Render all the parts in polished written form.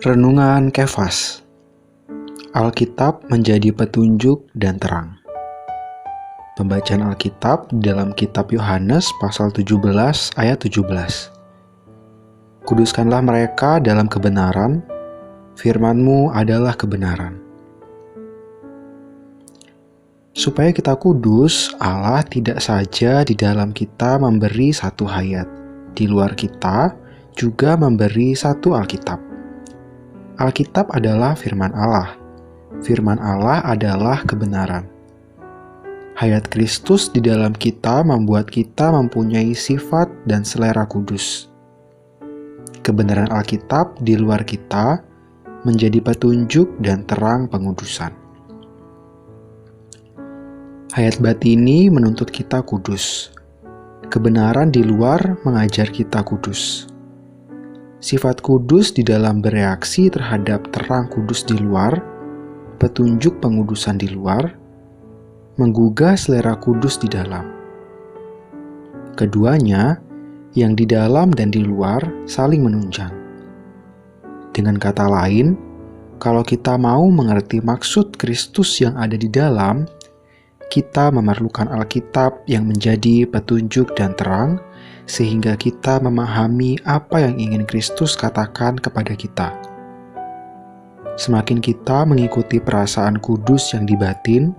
Renungan Kefas. Alkitab menjadi petunjuk dan terang. Pembacaan Alkitab dalam kitab Yohanes pasal 17 ayat 17. Kuduskanlah mereka dalam kebenaran, firman-Mu adalah kebenaran. Supaya kita kudus, Allah tidak saja di dalam kita memberi satu hayat, di luar kita juga memberi satu Alkitab. Alkitab adalah firman Allah. Firman Allah adalah kebenaran. Hayat Kristus di dalam kita membuat kita mempunyai sifat dan selera kudus. Kebenaran Alkitab di luar kita menjadi petunjuk dan terang pengudusan. Hayat batini menuntut kita kudus. Kebenaran di luar mengajar kita kudus. Sifat kudus di dalam bereaksi terhadap terang kudus di luar, petunjuk pengudusan di luar, menggugah selera kudus di dalam. Keduanya, yang di dalam dan di luar, saling menunjang. Dengan kata lain, kalau kita mau mengerti maksud Kristus yang ada di dalam, kita memerlukan Alkitab yang menjadi petunjuk dan terang, sehingga kita memahami apa yang ingin Kristus katakan kepada kita. Semakin kita mengikuti perasaan kudus yang di batin,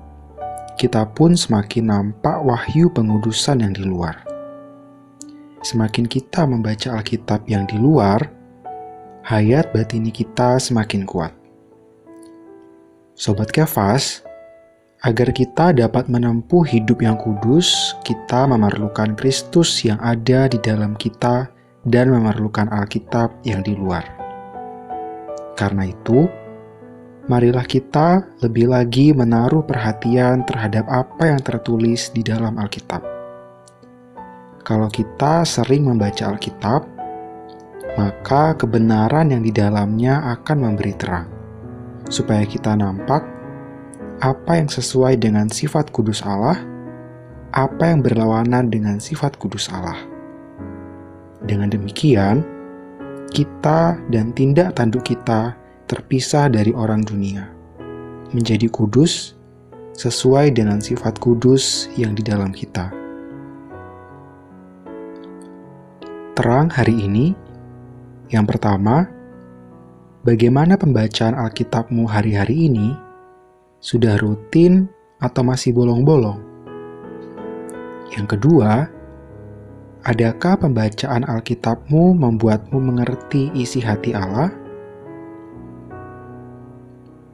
kita pun semakin nampak wahyu pengudusan yang di luar. Semakin kita membaca Alkitab yang di luar, hayat batini kita semakin kuat. Sobat Kefas, agar kita dapat menempuh hidup yang kudus, kita memerlukan Kristus yang ada di dalam kita dan memerlukan Alkitab yang di luar. Karena itu, marilah kita lebih lagi menaruh perhatian terhadap apa yang tertulis di dalam Alkitab. Kalau kita sering membaca Alkitab, maka kebenaran yang di dalamnya akan memberi terang, supaya kita nampak apa yang sesuai dengan sifat kudus Allah, apa yang berlawanan dengan sifat kudus Allah. Dengan demikian, kita dan tindak tanduk kita terpisah dari orang dunia, menjadi kudus sesuai dengan sifat kudus yang di dalam kita. Terang hari ini, yang pertama, bagaimana pembacaan Alkitabmu hari-hari ini? Sudah rutin atau masih bolong-bolong? Yang kedua, adakah pembacaan Alkitabmu membuatmu mengerti isi hati Allah?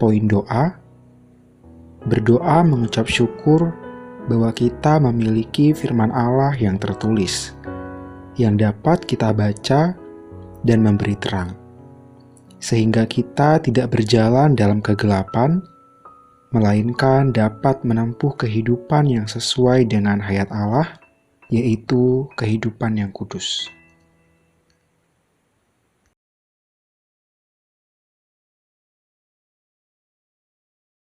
Poin doa, berdoa mengucap syukur bahwa kita memiliki firman Allah yang tertulis, yang dapat kita baca dan memberi terang, sehingga kita tidak berjalan dalam kegelapan, melainkan dapat menempuh kehidupan yang sesuai dengan hayat Allah, yaitu kehidupan yang kudus.